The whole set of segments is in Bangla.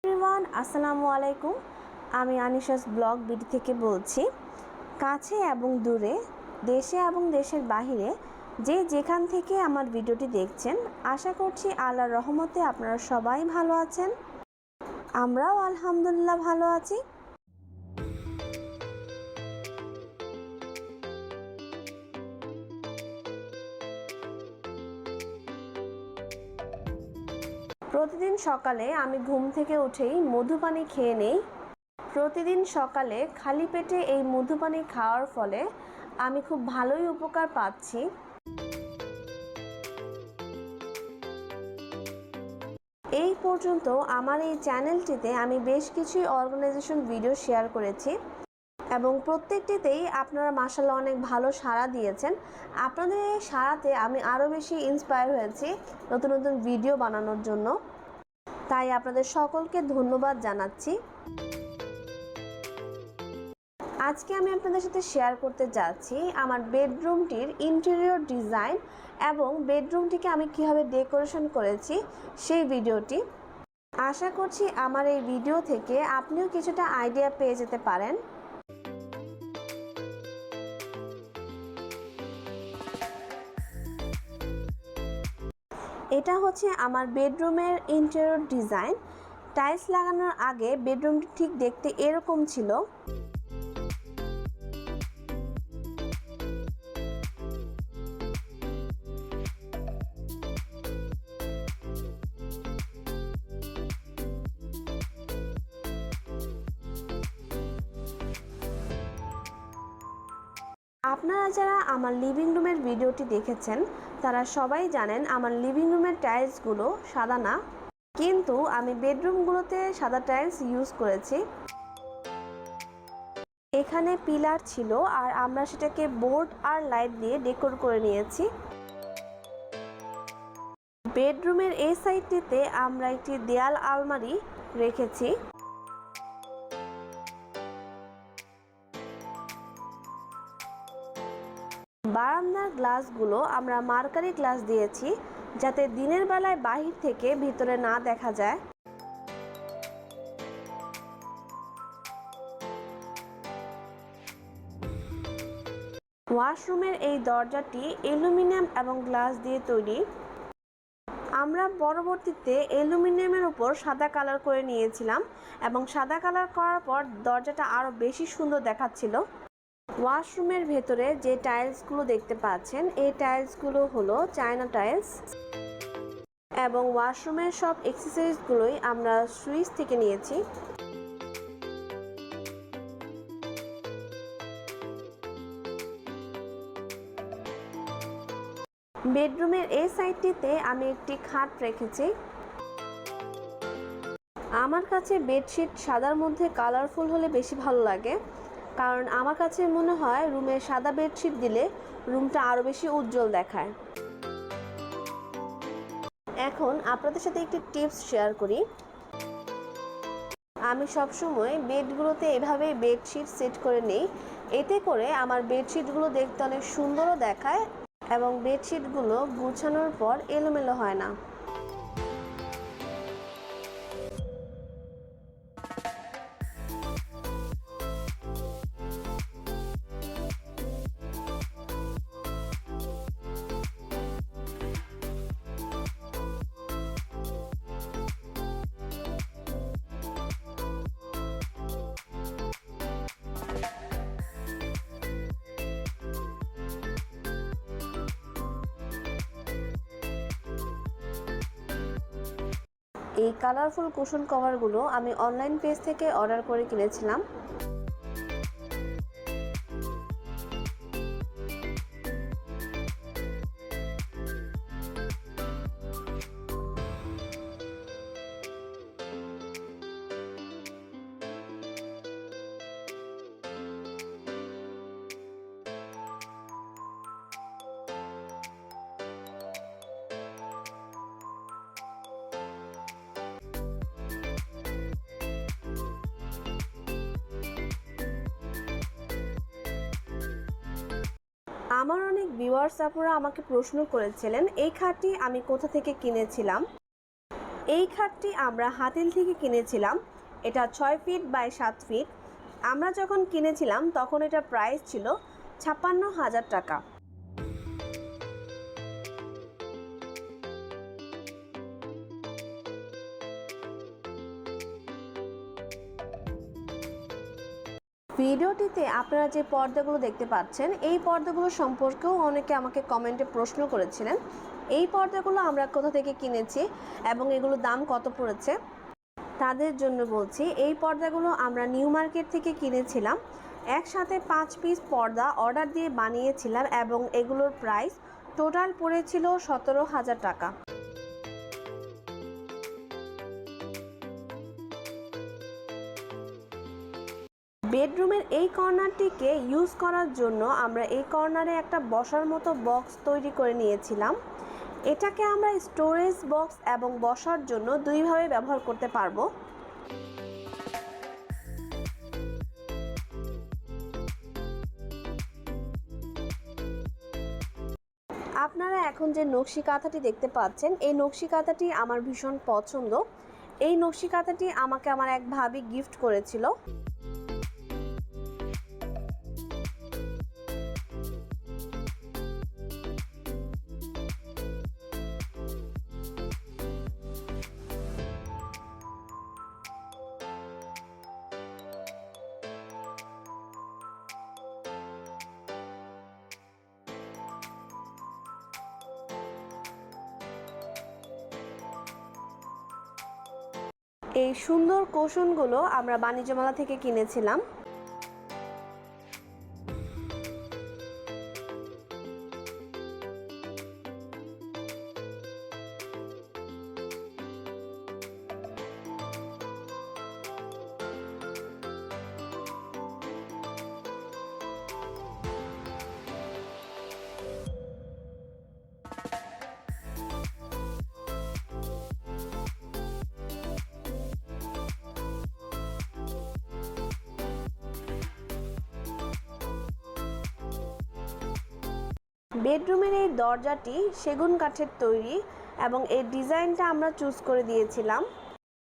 এভরিওয়ান, আসসালামু আলাইকুম। আমি আনিশাস ব্লগ বিডি থেকে বলছি। কাছে এবং দূরে, দেশে এবং দেশের বাহিরে যে যেখান থেকে আমার ভিডিওটি দেখছেন, আশা করছি আল্লাহর রহমতে আপনারা সবাই ভালো আছেন। আমরাও আলহামদুলিল্লাহ ভালো আছি। প্রতিদিন সকালে আমি ঘুম থেকে উঠেই মধু পানি খেয়ে নেই। প্রতিদিন সকালে খালি পেটে এই মধু পানি খাওয়ার ফলে আমি খুব ভালোই উপকার পাচ্ছি। এই পর্যন্ত আমার এই চ্যানেলটিতে আমি বেশ কিছু অর্গানাইজেশন ভিডিও শেয়ার করেছি এবং প্রত্যেকটিতেই আপনারা মাশাআল্লাহ অনেক ভালো সাড়া দিয়েছেন। আপনাদের এই সাড়াতে আমি আরও বেশি ইন্সপায়ার হয়েছি নতুন নতুন ভিডিও বানানোর জন্য। তাই আপনাদের সকলকে ধন্যবাদ জানাচ্ছি। আজকে আমি আপনাদের সাথে শেয়ার করতে যাচ্ছি আমার বেডরুমটির ইন্টেরিয়র ডিজাইন এবং বেডরুমটিকে আমি কিভাবে ডেকোরেশন করেছি সেই ভিডিওটি। আশা করছি আমার এই ভিডিও থেকে আপনিও কিছুটা আইডিয়া পেয়ে যেতে পারেন। এটা হচ্ছে আমার বেডরুমের ইন্টেরিয়র ডিজাইন। টাইলস লাগানোর আগে বেডরুমটি ঠিক দেখতে এরকম ছিল। আপনারা যারা আমার লিভিং রুমের ভিডিওটি দেখেছেন তারা সবাই জানেন আমার লিভিং রুমের টাইলসগুলো সাদা না, কিন্তু আমি বেডরুমগুলোতে সাদা টাইলস ইউজ করেছি। এখানে পিলার ছিল আর আমরা সেটাকে বোর্ড আর লাইট দিয়ে ডেকোর করে নিয়েছি। বেডরুমের এই সাইডটিতে আমরা একটি দেয়াল আলমারি রেখেছি। বারান্দার গ্লাসগুলো আমরা মার্কারি গ্লাস দিয়েছি যাতে দিনের বেলায় বাহির থেকে ভিতরে না দেখা যায়। ওয়াশরুমের এই দরজাটি অ্যালুমিনিয়াম এবং গ্লাস দিয়ে তৈরি। আমরা পরবর্তীতে অ্যালুমিনিয়ামের উপর সাদা কালার করে নিয়েছিলাম এবং সাদা কালার করার পর দরজাটা আরও বেশি সুন্দর দেখাচ্ছিল। ওয়াশরুমের ভেতরে যে টাইলসগুলো দেখতে পাচ্ছেন এই টাইলসগুলো হলো চায়না টাইলস এবং ওয়াশরুমের সব অ্যাক্সেসরিজগুলোই আমরা সুইস থেকে নিয়েছি। বেডরুমের এই সাইডটিতে আমি একটি খাট রেখেছি। আমার কাছে বেডশিট সাদার মধ্যে কালারফুল হলে বেশি ভালো লাগে, কারণ আমার কাছে মনে হয় রুমে সাদা বেডশিট দিলে রুমটা আরও বেশি উজ্জ্বল দেখায়। এখন আপনাদের সাথে একটি টিপস শেয়ার করি। আমি সবসময় বেডগুলোতে এভাবেই বেডশিট সেট করে নিই, এতে করে আমার বেডশিটগুলো দেখতে অনেক সুন্দরও দেখায় এবং বেডশিটগুলো গুছানোর পর এলোমেলো হয় না। এই কালারফুল কুশন কভারগুলো আমি অনলাইন পেজ থেকে অর্ডার করে কিনেছিলাম। আমার অনেক ভিউয়ার্স আপুরা আমাকে প্রশ্ন করেছিলেন এই খাটটি আমি কোথা থেকে কিনেছিলাম। এই খাটটি আমরা হাতিল থেকে কিনেছিলাম। এটা 6 ফিট বাই 7 ফিট। আমরা যখন কিনেছিলাম তখন এটার প্রাইস ছিল 56,000 টাকা। ভিডিওটিতে আপনারা যে পর্দাগুলো দেখতে পাচ্ছেন এই পর্দাগুলো সম্পর্কেও অনেকে আমাকে কমেন্টে প্রশ্ন করেছিলেন। এই পর্দাগুলো আমরা কোথা থেকে কিনেছি এবং এগুলোর দাম কত পড়েছে তাদের জন্য বলছি। এই পর্দাগুলো আমরা নিউ মার্কেট থেকে কিনেছিলাম। একসাথে 5 পিস পর্দা অর্ডার দিয়ে বানিয়েছিলাম এবং এগুলোর প্রাইস টোটাল পড়েছিল 17,000 টাকা। বেডরুমের এই কর্নারটিকে ইউজ করার জন্য আমরা এই কর্নারে একটা বসার মতো বক্স তৈরি করে নিয়েছিলাম। এটাকে আমরা স্টোরেজ বক্স এবং বসার জন্য দুইভাবে ব্যবহার করতে পারবো। আপনারা এখন যে নকশি কাঁথাটি দেখতে পাচ্ছেন এই নকশি কাঁথাটি আমার ভীষণ পছন্দ। এই নকশি কাঁথাটি আমাকে আমার এক ভাবি গিফট করেছিল। এই সুন্দর কুশনগুলো আমরা বাণিজ্য মেলা থেকে কিনেছিলাম। বেডরুমের এই দরজাটি সেগুন কাঠের তৈরি এবং এর ডিজাইনটা আমরা চুজ করে দিয়েছিলাম।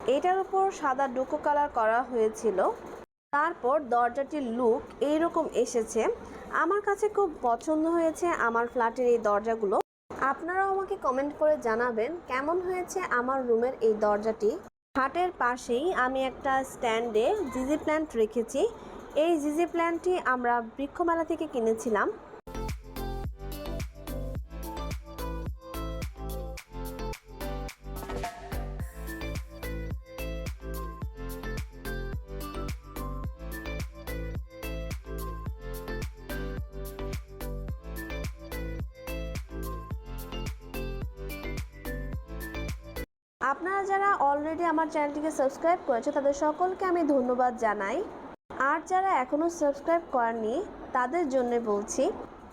এটার উপর সাদা ডোকো কালার করা হয়েছিল। তারপর দরজাটির লুক এইরকম এসেছে। আমার কাছে খুব পছন্দ হয়েছে আমার ফ্ল্যাটের এই দরজাগুলো। আপনারাও আমাকে কমেন্ট করে জানাবেন কেমন হয়েছে আমার রুমের এই দরজাটি। খাটের পাশেই আমি একটা স্ট্যান্ডে জিজি প্ল্যান্ট রেখেছি। এই জিজি প্ল্যান্টটি আমরা বৃক্ষমেলা থেকে কিনেছিলাম। আপনারা যারা অলরেডি আমার চ্যানেলটিকে সাবস্ক্রাইব করেছে তাদের সকলকে আমি ধন্যবাদ জানাই। আর যারা এখনও সাবস্ক্রাইব করেননি তাদের জন্য বলছি,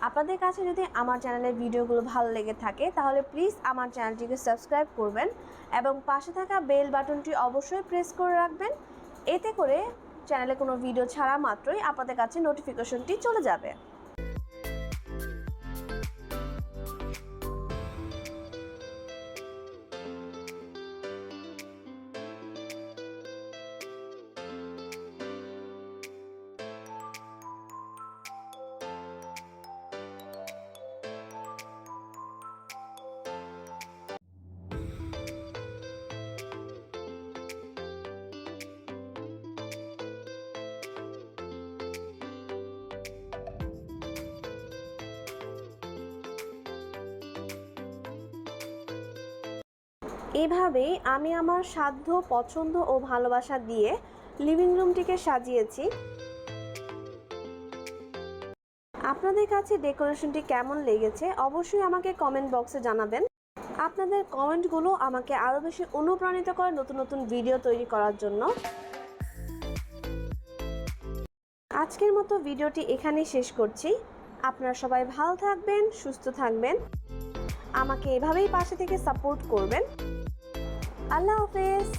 আপনাদের কাছে যদি আমার চ্যানেলের ভিডিওগুলো ভালো লেগে থাকে তাহলে প্লিজ আমার চ্যানেলটিকে সাবস্ক্রাইব করবেন এবং পাশে থাকা বেল বাটনটি অবশ্যই প্রেস করে রাখবেন। এতে করে চ্যানেলে কোনো ভিডিও ছাড়া মাত্রই আপনাদের কাছে নোটিফিকেশনটি চলে যাবে। এভাবেই আমি আমার সাধ্য পছন্দ ও ভালোবাসা দিয়ে লিভিং রুমটিকে সাজিয়েছি। আপনাদের কাছে ডেকোরেশনটি কেমন লেগেছে অবশ্যই আমাকে কমেন্ট বক্সে জানাবেন। আপনাদের কমেন্টগুলো আমাকে আরও বেশি অনুপ্রাণিত করে নতুন নতুন ভিডিও তৈরি করার জন্য। আজকের মতো ভিডিওটি এখানেই শেষ করছি। আপনারা সবাই ভালো থাকবেন, সুস্থ থাকবেন, আমাকে এভাবেই পাশে থেকে সাপোর্ট করবেন। আল্লাহ হাফেজ।